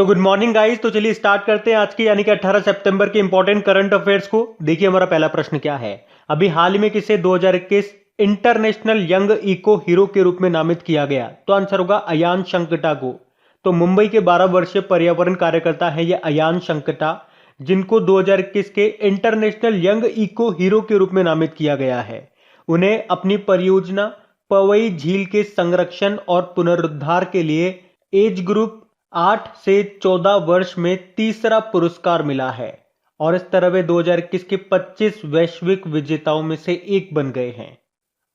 Good morning guys. तो चलिए start करते हैं आज की यानी कि 18 सितंबर के इंपॉर्टेंट करंट अफेयर्स को। देखिए हमारा पहला प्रश्न क्या है। अभी हाल ही में किसे 2021 इंटरनेशनल यंग इको हीरो के रूप में नामित किया गया? तो आंसर होगा अयान शंकटा को। तो मुंबई के 12 वर्षीय पर्यावरण कार्यकर्ता है ये अयान शंकटा, जिनको 2021 के इंटरनेशनल यंग इको हीरो के रूप में नामित किया गया है। उन्हें अपनी परियोजना पवई झील के संरक्षण और पुनरुद्धार के लिए एज ग्रुप 8 से 14 वर्ष में तीसरा पुरस्कार मिला है और इस तरह वे 2021 के 25 वैश्विक विजेताओं में से एक बन गए हैं।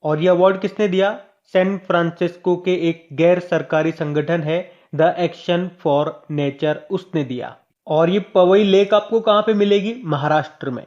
और यह अवार्ड किसने दिया? सैन फ्रांसिस्को के एक गैर सरकारी संगठन है द एक्शन फॉर नेचर, उसने दिया। और ये पवई लेक आपको कहां पे मिलेगी? महाराष्ट्र में।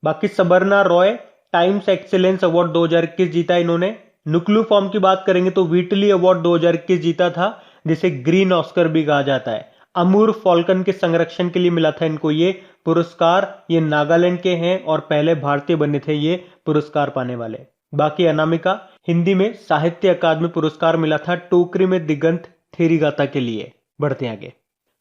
बाकी सबरना रॉय टाइम्स एक्सीलेंस अवार्ड 2021 जीता इन्होंने। नुक्लू फॉर्म की बात करेंगे तो व्हीटली अवार्ड 2021 जीता था, जिसे ग्रीन ऑस्कर भी कहा जाता है। अमूर फॉल्कन के संरक्षण के लिए मिला था इनको ये पुरस्कार। ये नागालैंड के हैं और पहले भारतीय बने थे ये पुरस्कार पाने वाले। बाकी अनामिका हिंदी में साहित्य अकादमी पुरस्कार मिला था टोकरी में दिगंत थेरी गाथा के लिए। बढ़ते आगे।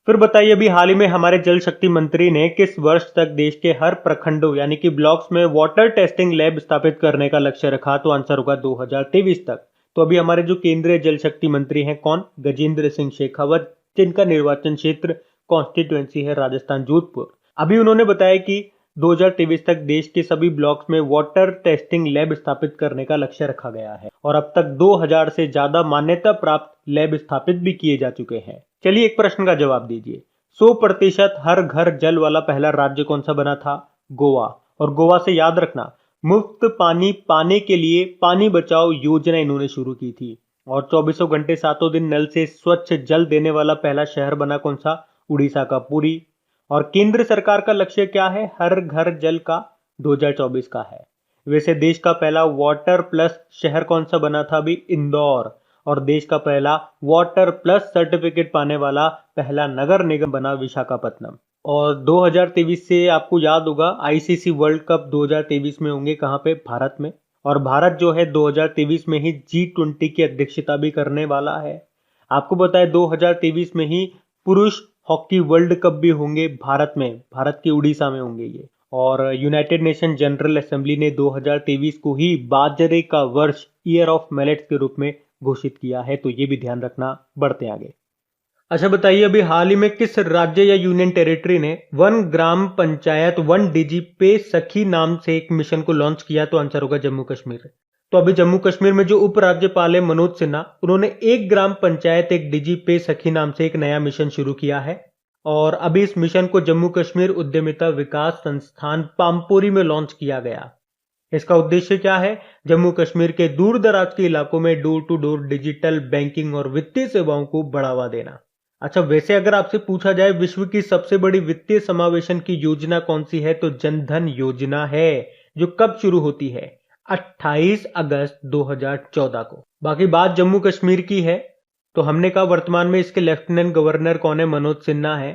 फिर बताइए, अभी हाल ही में हमारे जल शक्ति मंत्री ने किस वर्ष तक देश के हर प्रखंडों यानी कि ब्लॉक्स में वाटर टेस्टिंग लैब स्थापित करने का लक्ष्य रखा? तो आंसर होगा 2023 तक। तो अभी हमारे जो केंद्रीय जल शक्ति मंत्री हैं कौन? गजेंद्र सिंह शेखावत, जिनका निर्वाचन क्षेत्र कॉन्स्टिट्यूएंसी है राजस्थान जोधपुर। अभी उन्होंने बताया कि 2023 तक देश के सभी ब्लॉक्स में वाटर टेस्टिंग लैब स्थापित करने का लक्ष्य रखा गया है और अब तक 2000 से ज्यादा मान्यता प्राप्त लैब स्थापित भी किए जा चुके हैं। चलिए एक प्रश्न का जवाब दीजिए। 100% हर घर जल वाला पहला राज्य कौन सा बना था? गोवा। और गोवा से याद रखना, मुफ्त पानी पाने के लिए पानी बचाओ योजना इन्होंने शुरू की थी। और 24 घंटे सातों दिन नल से स्वच्छ जल देने वाला पहला शहर बना कौन सा? उड़ीसा का पुरी। और केंद्र सरकार का लक्ष्य क्या है? हर घर जल का 2024 का है। वैसे देश का पहला वाटर प्लस शहर कौन सा बना था? अभी इंदौर। और देश का पहला वाटर प्लस सर्टिफिकेट पाने वाला पहला नगर निगम बना विशाखापत्तनम। और 2023 से आपको याद होगा आईसीसी वर्ल्ड कप 2023 में होंगे कहां पे? भारत में। और भारत जो है 2023 में ही G20 की अध्यक्षता भी करने वाला है। आपको बताए 2023 में ही पुरुष हॉकी वर्ल्ड कप भी होंगे भारत में, भारत के उड़ीसा में होंगे ये। और यूनाइटेड नेशन जनरल असेंबली ने 2023 को ही बाजरे का वर्ष ईयर ऑफ मिलेट्स के रूप में घोषित किया है, तो ये भी ध्यान रखना। बढ़ते आगे। अच्छा बताइए, अभी हाल ही में किस राज्य या यूनियन टेरिटरी ने वन ग्राम पंचायत वन डिजी पे सखी नाम से एक मिशन को लॉन्च किया? तो आंसर होगा जम्मू कश्मीर। तो अभी जम्मू कश्मीर में जो उपराज्यपाल है मनोज सिन्हा, उन्होंने एक ग्राम पंचायत एक डिजी पे सखी नाम से एक नया मिशन शुरू किया है। और अभी इस मिशन को जम्मू कश्मीर उद्यमिता विकास संस्थान पामपोरी में लॉन्च किया गया। इसका उद्देश्य क्या है? जम्मू कश्मीर के दूर दराज के इलाकों में door to door digital banking और वित्तीय सेवाओं को बढ़ावा देना। अच्छा, वैसे अगर आपसे पूछा जाए विश्व की सबसे बड़ी वित्तीय समावेशन की योजना कौन सी है, तो जनधन योजना है, जो कब शुरू होती है? 28 अगस्त 2014 को। बाकी बात जम्मू कश्मीर की है तो हमने कहा वर्तमान में इसके लेफ्टिनेंट गवर्नर कौन है? मनोज सिन्हा है।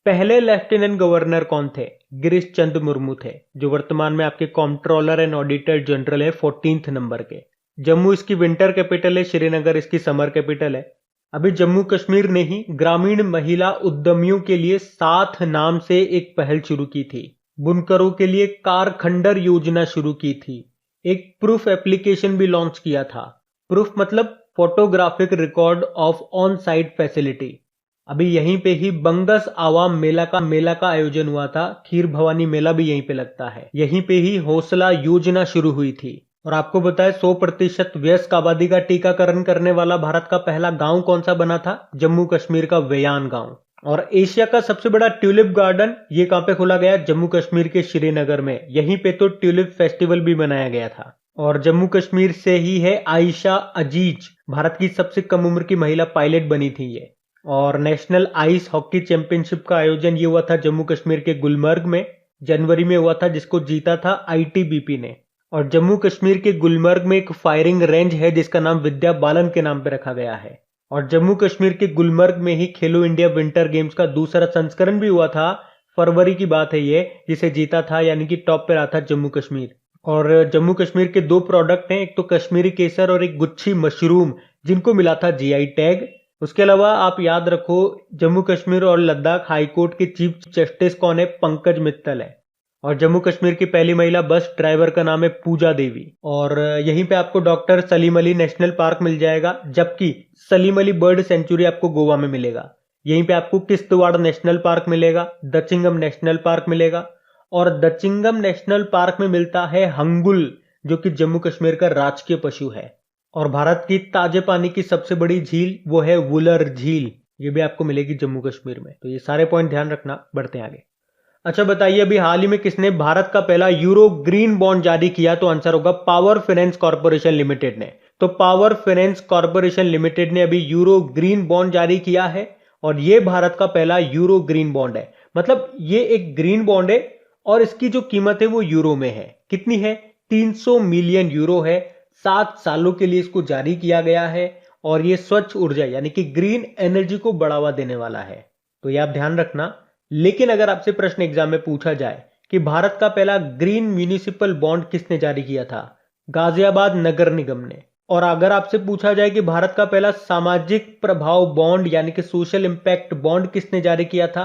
पहले लेफ्टिनेंट गवर्नर कौन थे? गिरीश चंद्र मुर्मू थे, जो वर्तमान में आपके कंट्रोलर एंड ऑडिटर जनरल है 14th नंबर के। जम्मू इसकी विंटर कैपिटल है, श्रीनगर इसकी समर कैपिटल है। अभी जम्मू कश्मीर ने ही ग्रामीण महिला उद्यमियों के लिए साथ नाम से एक पहल शुरू की थी। बुनकरों के लिए कार खंडर योजना शुरू की थी। एक प्रूफ एप्लीकेशन भी लॉन्च किया था। प्रूफ मतलब photographic record of on site facility. अभी यहीं पे ही बंगस आवाम मेला का आयोजन हुआ था। खीर भवानी मेला भी यहीं पे लगता है। यहीं पे ही हौसला योजना शुरू हुई थी। और आपको बताए 100% वयस्क आबादी का टीकाकरण करने वाला भारत का पहला गांव कौन सा बना था? जम्मू कश्मीर का वेयान गांव। और एशिया का सबसे बड़ा ट्यूलिप गार्डन ये कहां पे खोला गया? जम्मू कश्मीर के श्रीनगर में। यहीं पे तो ट्यूलिप फेस्टिवल भी मनाया गया था। और जम्मू कश्मीर से ही है आयशा अजीज, भारत की सबसे कम उम्र की महिला पायलट बनी थी ये। और नेशनल आइस हॉकी चैंपियनशिप का आयोजन ये हुआ था जम्मू कश्मीर के गुलमर्ग में, जनवरी में हुआ था, जिसको जीता था आईटीबीपी ने। और जम्मू कश्मीर के गुलमर्ग में एक फायरिंग रेंज है जिसका नाम विद्या बालन के नाम पे रखा गया है। और जम्मू कश्मीर के गुलमर्ग में ही खेलो इंडिया विंटर गेम्स का दूसरा संस्करण भी हुआ था। फरवरी की बात है ये, जिसे जीता था यानी कि टॉप पे रहा था जम्मू कश्मीर। और जम्मू कश्मीर के दो प्रोडक्ट हैं, एक तो कश्मीरी केसर और एक गुच्छी मशरूम, जिनको मिला था जीआई टैग। उसके अलावा आप याद रखो, जम्मू कश्मीर और लद्दाख हाईकोर्ट के चीफ जस्टिस कौन है? पंकज मित्तल है। और जम्मू कश्मीर की पहली महिला बस ड्राइवर का नाम है पूजा देवी। और यहीं पे आपको doctor Salim Ali national park मिल जाएगा, जबकि सलीम अली बर्ड सेंचुरी आपको गोवा में मिलेगा। यहीं पे आपको किश्तवाड़ नेशनल पार्क मिलेगा, दचिंगम नेशनल पार्क मिलेगा, और दचिंगम नेशनल पार्क में मिलता है हंगुल, जो कि जम्मू कश्मीर का राजकीय पशु है। और भारत की ताजे पानी की सबसे बड़ी झील वो है वुलर झील, ये भी आपको मिलेगी जम्मू कश्मीर में। तो ये सारे पॉइंट ध्यान रखना, बढ़ते हैं आगे। अच्छा बताइए, अभी हाल ही में किसने भारत का पहला यूरो ग्रीन बॉन्ड जारी किया? तो आंसर होगा पावर फाइनेंस कॉर्पोरेशन लिमिटेड ने। तो पावर फाइनेंस कॉर्पोरेशन लिमिटेड ने अभी यूरो ग्रीन बॉन्ड जारी किया है, और ये भारत का पहला यूरो ग्रीन बॉन्ड है। मतलब ये एक ग्रीन बॉन्ड है, और इसकी जो कीमत है वो यूरो में है। कितनी है? 300 मिलियन यूरो है। 7 सालों के लिए इसको जारी किया गया है, और ये स्वच्छ ऊर्जा यानी कि ग्रीन एनर्जी को बढ़ावा देने वाला है। तो ये आप ध्यान रखना। लेकिन अगर आपसे प्रश्न एग्जाम में पूछा जाए कि भारत का पहला ग्रीन म्यूनिसिपल बॉन्ड किसने जारी किया था? गाजियाबाद नगर निगम ने। और अगर आपसे पूछा जाए कि भारत का पहला सामाजिक प्रभाव बॉन्ड यानी कि सोशल इंपैक्ट बॉन्ड किसने जारी किया था?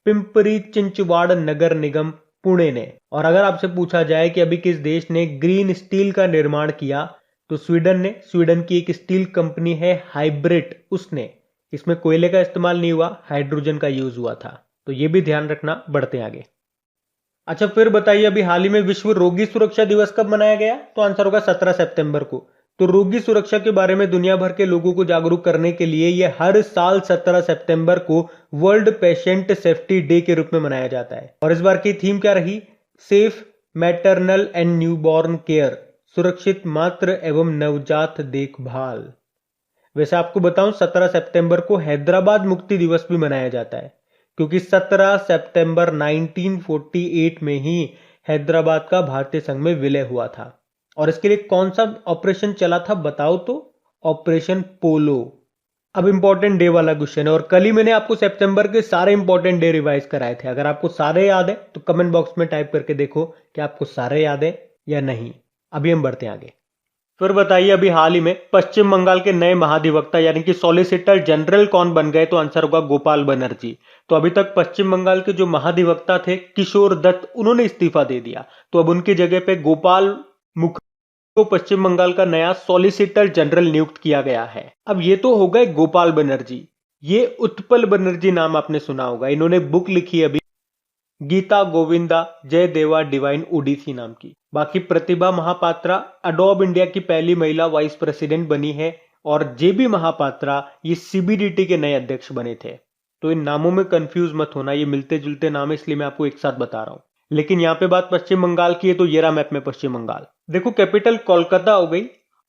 पिंपरी चिंचवाड़ नगर निगम पुणे ने। और अगर आपसे पूछा जाए कि अभी किस देश ने ग्रीन स्टील का निर्माण किया, तो स्वीडन ने। स्वीडन की एक स्टील कंपनी है हाइब्रिड, उसने। इसमें कोयले का इस्तेमाल नहीं हुआ, हाइड्रोजन का यूज हुआ था। तो ये भी ध्यान रखना, बढ़ते आगे। अच्छा फिर बताइए, अभी हाल ही में विश्व रोगी सुरक्षा दिवस कब मनाया गया? तो आंसर होगा 17 सितंबर को। तो रोगी सुरक्षा के बारे में दुनिया भर के लोगों को जागरूक करने के लिए ये हर साल 17 सितंबर को वर्ल्ड पेशेंट सेफ्टी डे के रूप में मनाया जाता है। और इस बार की थीम क्या रही? Safe maternal and newborn care, सुरक्षित मातृ एवं नवजात देखभाल। वैसे आपको बताऊं, 17 सितंबर को हैदराबाद मुक्ति दिवस भी मनाया जाता है, क्योंकि 17 सितंबर 1948 में ही हैदराबाद का भारतीय संघ में विलय हुआ था। और इसके लिए कौन सा ऑपरेशन चला था बताओ तो? ऑपरेशन पोलो। अब इंपॉर्टेंट डे वाला क्वेश्चन है, और कल ही मैंने आपको सितंबर के सारे इंपॉर्टेंट डे रिवाइज कराए थे। अगर आपको सारे याद है तो कमेंट बॉक्स में टाइप करके देखो कि आपको सारे याद है या नहीं। अभी हम बढ़ते हैं आगे। फिर बताइए, अभी हाल ही में पश्चिम बंगाल के नए महाधिवक्ता यानी कि सॉलिसिटर जनरल कौन बन गए? तो आंसर होगा गोपाल बनर्जी। तो अभी तक पश्चिम बंगाल के जो महाधिवक्ता थे किशोर दत्त, उन्होंने इस्तीफा दे दिया। तो अब उनकी जगह पे गोपाल मुखर्जी को पश्चिम बंगाल का नया सॉलिसिटर जनरल नियुक्त किया गया है। अब ये तो हो गए गोपाल बनर्जी। ये उत्पल बनर्जी नाम आपने सुना होगा, इन्होंने बुक लिखी अभी गीता गोविंदा जय देवा डिवाइन ओडिसी नाम की। बाकी प्रतिभा महापात्रा अडोब इंडिया की पहली महिला वाइस प्रेसिडेंट बनी है, और जेबी महापात्रा ये सीबीडीटी के नए अध्यक्ष बने थे। तो इन नामों में कंफ्यूज मत होना, ये मिलते जुलते नाम है, इसलिए मैं आपको एक साथ बता रहा हूं। लेकिन यहाँ पे बात पश्चिम बंगाल की है, तो ये रहा मैप में पश्चिम बंगाल। देखो कैपिटल कोलकाता हो गई,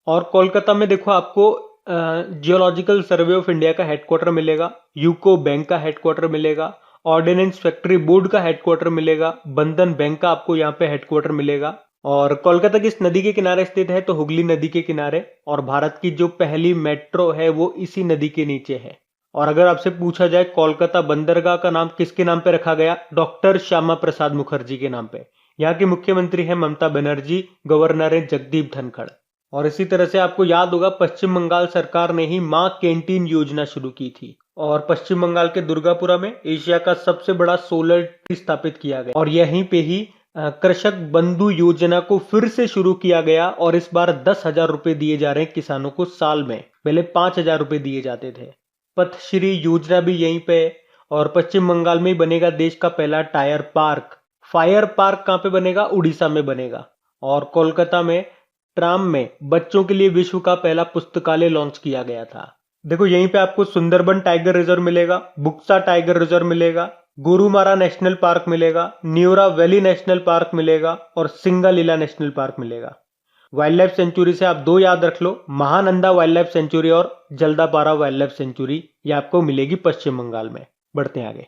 और कोलकाता में देखो आपको जियोलॉजिकल सर्वे ऑफ इंडिया का हेडक्वार्टर मिलेगा, यूको बैंक का हेडक्वार्टर मिलेगा, ऑर्डिनेंस फैक्ट्री बोर्ड का हेडक्वार्टर मिलेगा, बंधन बैंक का आपको यहाँ पे हेडक्वार्टर मिलेगा। और कोलकाता किस नदी के किनारे स्थित है? तो हुगली नदी के किनारे। और भारत की जो पहली मेट्रो है वो इसी नदी के नीचे है। और अगर आपसे पूछा जाए कोलकाता बंदरगाह का नाम किसके नाम पे रखा गया? डॉक्टर श्यामा प्रसाद मुखर्जी के नाम पे। यहाँ की मुख्यमंत्री है ममता बनर्जी, गवर्नर है जगदीप धनखड़। और इसी तरह से आपको याद होगा, पश्चिम बंगाल सरकार ने ही मां कैंटीन योजना शुरू की थी, और पश्चिम बंगाल के दुर्गापुरा में एशिया का सबसे बड़ा सोलर ट्री स्थापित किया गया। और यहीं पे ही कृषक बंधु योजना को फिर से शुरू किया गया, और इस बार 10,000 रुपए दिए जा रहे हैं किसानों को साल में। पहले 5,000 रुपए दिए जाते थे। पथश्री योजना भी यहीं पे। और पश्चिम बंगाल में ही बनेगा देश का पहला टायर पार्क। फायर पार्क कहां पे बनेगा? उड़ीसा में बनेगा। और कोलकाता में ट्राम में बच्चों के लिए विश्व का पहला पुस्तकालय लॉन्च किया गया था। देखो यहीं पे आपको सुंदरबन टाइगर रिजर्व मिलेगा, बुक्सा टाइगर रिजर्व मिलेगा, गोरुमारा नेशनल पार्क मिलेगा, न्यूरा वैली नेशनल पार्क मिलेगा, और सिंगालीला नेशनल पार्क मिलेगा। वाइल्ड लाइफ सेंचुरी से आप दो याद रख लो, महानंदा वाइल्ड लाइफ सेंचुरी और जल्दापारा वाइल्ड लाइफ सेंचुरी, ये आपको मिलेगी पश्चिम बंगाल में। बढ़ते हैं आगे।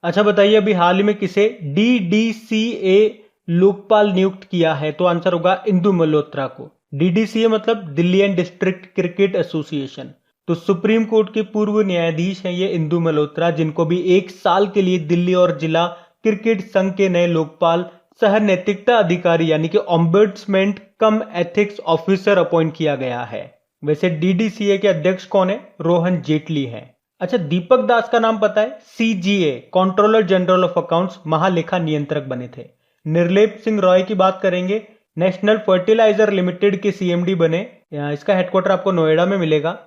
अच्छा बताइए, अभी हाल ही में किसे DDCA लोकपाल नियुक्त किया है? तो आंसर होगा इंदु मल्होत्रा को। DDCA मतलब Delhi and district cricket association. तो सुप्रीम कोर्ट के पूर्व न्यायाधीश हैं ये इंदु मल्होत्रा, जिनको भी 1 साल के लिए दिल्ली और जिला क्रिकेट संघ के नए लोकपाल सह नैतिकता अधिकारी यानी कि ऑम्बड्समैन कम एथिक्स ऑफिसर अपॉइंट किया गया है। वैसे डीडीसीए के अध्यक्ष कौन है? रोहन जेटली है। अच्छा, दीपक दास का नाम पता है? CGA controller general of accounts, महालेखा नियंत्रक बने थे। निर्लेप सिंह रॉय की बात करेंगे, नेशनल फर्टिलाइजर लिमिटेड के सीएमडी बने, इसका हेडक्वार्टर आपको नोएडा में मिलेगा।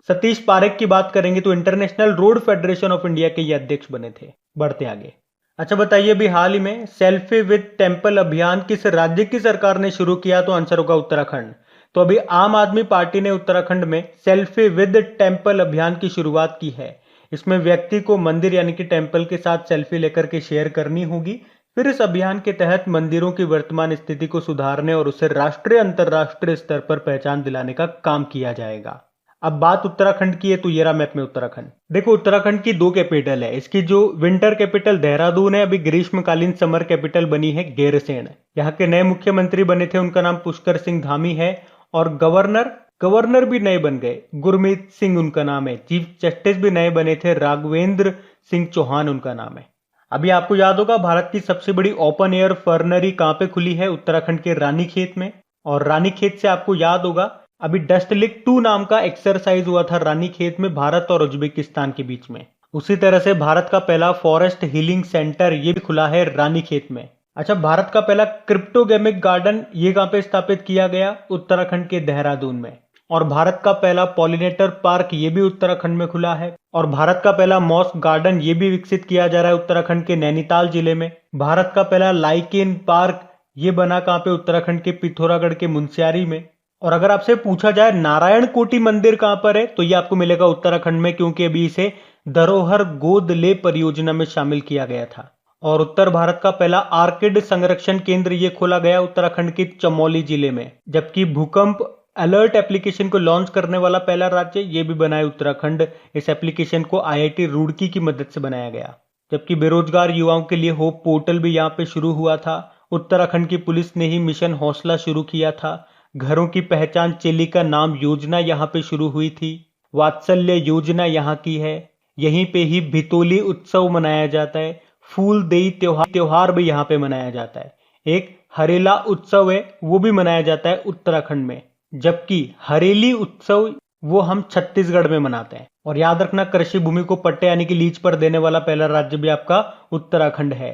सतीश पारेख की बात करेंगे तो international road federation of India के ये अध्यक्ष बने थे। बढ़ते आगे। अच्छा बताइए, अभी हाल ही में सेल्फी विद टेम्पल अभियान किस राज्य की सरकार ने शुरू किया? तो आंसर होगा उत्तराखंड। तो अभी आम आदमी पार्टी ने उत्तराखंड में सेल्फी विद टेम्पल अभियान की शुरुआत की है। इसमें व्यक्ति को मंदिर यानी कि टेम्पल के साथ सेल्फी लेकर के शेयर करनी होगी। फिर इस अभियान के तहत मंदिरों की वर्तमान स्थिति को सुधारने और उसे राष्ट्रीय अंतर्राष्ट्रीय स्तर पर पहचान दिलाने का काम किया जाएगा। अब बात उत्तराखंड की है तो ये रहा मैप में उत्तराखंड। देखो, उत्तराखंड की दो कैपिटल है। इसकी जो विंटर कैपिटल देहरादून है, अभी ग्रीष्मकालीन समर कैपिटल बनी है गैरसैंण। यहाँ के नए मुख्यमंत्री बने थे, उनका नाम पुष्कर सिंह धामी है। और गवर्नर भी नए बन गए, गुरमीत सिंह उनका नाम है। चीफ जस्टिस भी नए बने थे, राघवेंद्र सिंह चौहान उनका नाम है। अभी आपको याद होगा, भारत की सबसे बड़ी ओपन एयर फर्नरी कहां पे खुली है? उत्तराखंड के रानीखेत में। और रानीखेत से आपको याद होगा, अभी डस्ट लिक 2 नाम का एक्सरसाइज हुआ था रानीखेत में, भारत और उज्बेकिस्तान के बीच में। उसी तरह से भारत का पहला फॉरेस्ट हीलिंग सेंटर ये भी खुला है रानीखेत में। अच्छा, भारत का पहला क्रिप्टोगेमिक गार्डन ये कहां पे स्थापित किया गया? उत्तराखंड के देहरादून में। और भारत का पहला पॉलिनेटर पार्क ये भी उत्तराखंड में खुला है। और भारत का पहला मॉस गार्डन ये भी विकसित किया जा रहा है उत्तराखंड के नैनीताल जिले में। भारत का पहला लाइकेन पार्क ये बना कहां पे? उत्तराखंड के पिथौरागढ़ के मुनस्यारी में। और अगर आपसे पूछा जाए नारायण कोटि मंदिर कहां पर है, तो ये आपको मिलेगा उत्तराखंड में, क्योंकि अभी इसे धरोहर गोद ले परियोजना में शामिल किया गया था। और उत्तर भारत का पहला आर्किड संरक्षण केंद्र ये खोला गया उत्तराखंड के चमोली जिले में। जबकि भूकंप अलर्ट एप्लीकेशन को लॉन्च करने वाला पहला राज्य ये भी बना है उत्तराखंड। इस एप्लीकेशन को आईआईटी रुड़की की मदद से बनाया गया। जबकि बेरोजगार युवाओं के लिए होप पोर्टल भी यहाँ पे शुरू हुआ था। उत्तराखंड की पुलिस ने ही मिशन हौसला शुरू किया था। घरों की पहचान चेली का नाम योजना यहाँ पे शुरू हुई थी। वात्सल्य योजना यहाँ की है। यहीं पे ही भितोली उत्सव मनाया जाता है। फूल देई त्योहार भी यहाँ पे मनाया जाता है। एक हरेला उत्सव है, वो भी मनाया जाता है उत्तराखंड में। जबकि हरेली उत्सव वो हम छत्तीसगढ़ में मनाते हैं। और याद रखना, कृषि भूमि को पट्टे यानी कि लीज पर देने वाला पहला राज्य भी आपका उत्तराखंड है।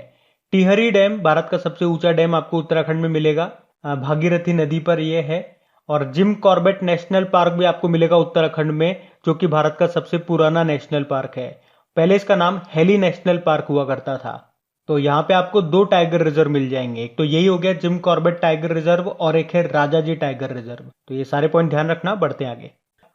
टिहरी डैम भारत का सबसे ऊंचा डैम आपको उत्तराखंड में मिलेगा, भागीरथी नदी पर यह है। और जिम कॉर्बेट नेशनल पार्क भी आपको मिलेगा उत्तराखंड में, जो कि भारत का सबसे पुराना नेशनल पार्क है। पहले इसका नाम हेली नेशनल पार्क हुआ करता था। तो यहाँ पे आपको 2 टाइगर रिजर्व मिल जाएंगे। एक तो यही हो गया जिम कॉर्बेट टाइगर रिजर्व, और एक है राजाजी टाइगर रिजर्व। तो ये सारे पॉइंट ध्यान रखना। बढ़ते आगे।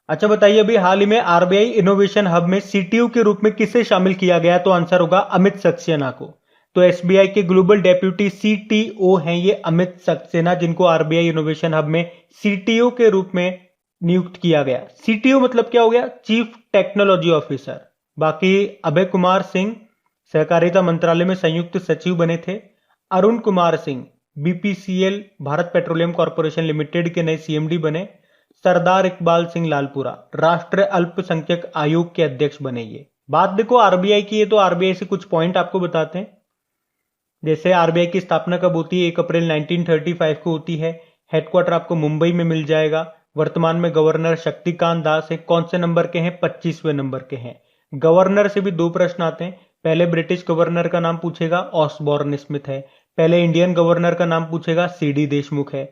अच्छा बताइए, अभी हाल ही में आरबीआई इनोवेशन हब में सीटीओ के रूप में किसे शामिल किया गया? तो आंसर होगा अमित सक्सेना को। तो एसबीआई के ग्लोबल डेप्यूटी सीटीओ हैं ये अमित सक्सेना, जिनको आरबीआई इनोवेशन हब में सीटीओ के रूप में नियुक्त किया गया। सीटीओ मतलब क्या हो गया? Chief technology officer. बाकी अभय कुमार सिंह सहकारिता मंत्रालय में संयुक्त सचिव बने थे। Arun Kumar Singh BPCL Bharat petroleum corporation limited के नए सीएमडी बने। सरदार इकबाल सिंह लालपुरा राष्ट्रीय अल्पसंख्यक आयोग के अध्यक्ष बने। ये बात देखो आरबीआई की है, तो आरबीआई से कुछ पॉइंट आपको बताते हैं। जैसे आरबीआई की स्थापना कब होती है? 1 अप्रैल 1935 को होती है। हेडक्वार्टर आपको मुंबई में मिल जाएगा। वर्तमान में गवर्नर शक्तिकांत दास है। कौन से नंबर के हैं? 25वें नंबर के हैं। गवर्नर से भी 2 प्रश्न आते हैं। पहले ब्रिटिश गवर्नर का नाम पूछेगा, ऑसबॉर्न स्मिथ है। पहले इंडियन गवर्नर का नाम पूछेगा, सीडी देशमुख है।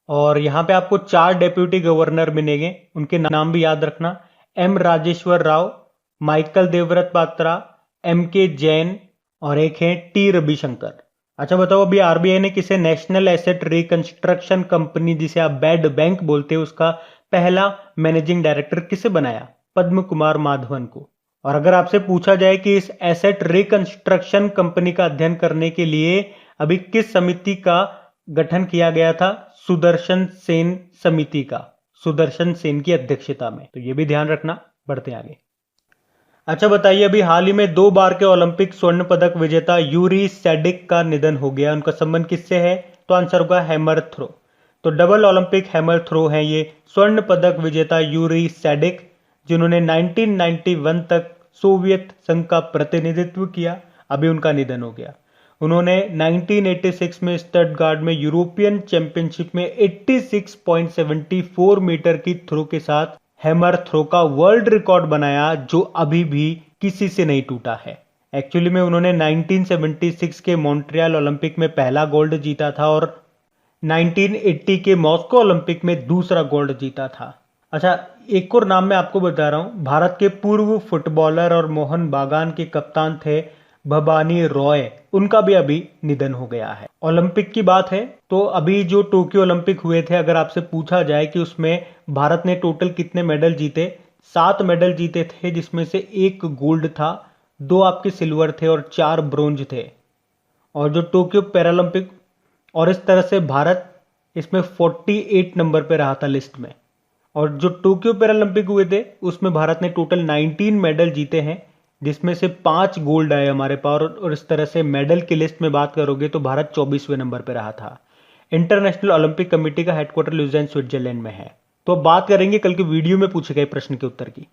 और यहाँ पे आपको 4 डेप्यूटी गवर्नर मिलेंगे, उनके नाम भी याद रखना। M Rajeshwar Rao, Michael Debabrata Patra, M K Jain, और एक है टी रविशंकर। अच्छा बताओ, अभी आरबीआई ने किसे नेशनल एसेट रिकंस्ट्रक्शन कंपनी, जिसे आप बैड बैंक बोलते हैं, उसका पहला मैनेजिंग डायरेक्टर किसे बनाया? पद्म कुमार माधवन को। और अगर आपसे पूछा जाए कि इस एसेट रिकंस्ट्रक्शन कंपनी का अध्ययन करने के लिए अभी किस समिति का गठन किया गया था? सुदर्शन सेन समिति का, सुदर्शन सेन की अध्यक्षता में। तो ये भी ध्यान रखना। बढ़ते आगे। अच्छा बताइए, अभी हाल ही में 2 बार के ओलंपिक स्वर्ण पदक विजेता यूरी सैडिक का निधन हो गया। उनका संबंध किससे है? तो आंसर होगा हैमर थ्रो। तो डबल ओलंपिक हैमर थ्रो है ये स्वर्ण पदक विजेता यूरी सैडिक, जिन्होंने 1991 तक सोवियत संघ का प्रतिनिधित्व किया। अभी उनका निधन हो गया। उन्होंने 1986 में स्टटगार्ट में यूरोपियन चैंपियनशिप में 86.74 मीटर की थ्रो के साथ हैमर थ्रो का वर्ल्ड रिकॉर्ड बनाया, जो अभी भी किसी से नहीं टूटा है। एक्चुअली में उन्होंने 1976 के मॉन्ट्रियल ओलंपिक में पहला गोल्ड जीता था और 1980 के मॉस्को ओलंपिक में दूसरा गोल्ड जीता था। अच्छा, एक और नाम मैं आपको बता रहा हूं। भारत के पूर्व फुटबॉलर और मोहन बागान के कप्तान थे भवानी रॉय, उनका भी अभी निधन हो गया है। ओलंपिक की बात है तो अभी जो टोक्यो ओलंपिक हुए थे, अगर आपसे पूछा जाए कि उसमें भारत ने टोटल कितने मेडल जीते, 7 मेडल जीते थे, जिसमें से 1 गोल्ड था, 2 आपके सिल्वर थे और 4 ब्रोंज थे। और जो टोक्यो पैरालंपिक, और इस तरह से भारत इसमें 48 नंबर पे रहा था लिस्ट में। और जो टोक्यो पैरालंपिक हुए थे उसमें भारत ने टोटल 19 मेडल जीते हैं, जिसमें से 5 गोल्ड आए हमारे पास। और इस तरह से मेडल की लिस्ट में बात करोगे तो भारत 24वें नंबर पर रहा था। इंटरनेशनल ओलंपिक कमेटी का हेडक्वार्टर ल्यूजेन स्विट्जरलैंड में है। तो बात करेंगे कल के वीडियो में पूछे गए प्रश्न के उत्तर की।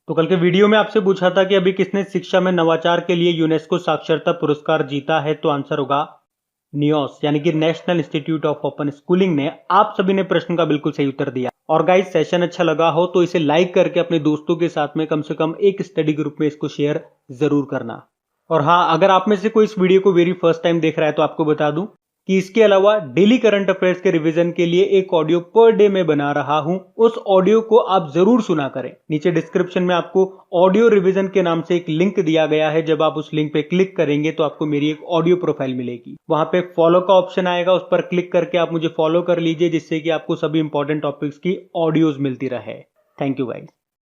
तो कल के वीडियो में आपसे पूछा था कि अभी किसने शिक्षा में नवाचार के लिए यूनेस्को साक्षरता पुरस्कार जीता है, तो आंसर होगा नियोस, यानी कि national institute of open schooling ने। आप सभी ने प्रश्न का बिल्कुल सही उत्तर दिया। और गाइस, सेशन अच्छा लगा हो तो इसे लाइक करके अपने दोस्तों के साथ में कम से कम एक स्टडी ग्रुप में इसको शेयर जरूर करना। और हाँ, अगर आप में से कोई इस वीडियो को वेरी फर्स्ट टाइम देख रहा है तो आपको बता दूं कि इसके अलावा डेली करंट अफेयर्स के रिवीजन के लिए एक ऑडियो पर डे में बना रहा हूं। उस ऑडियो को आप जरूर सुना करें। नीचे डिस्क्रिप्शन में आपको ऑडियो रिवीजन के नाम से एक लिंक दिया गया है। जब आप उस लिंक पे क्लिक करेंगे तो आपको मेरी एक ऑडियो प्रोफाइल मिलेगी। वहां पे फॉलो का ऑप्शन आएगा, उस पर क्लिक करके आप मुझे फॉलो कर लीजिए, जिससे कि आपको सभी इंपॉर्टेंट टॉपिक्स की ऑडियोज मिलती रहे। Thank you guys.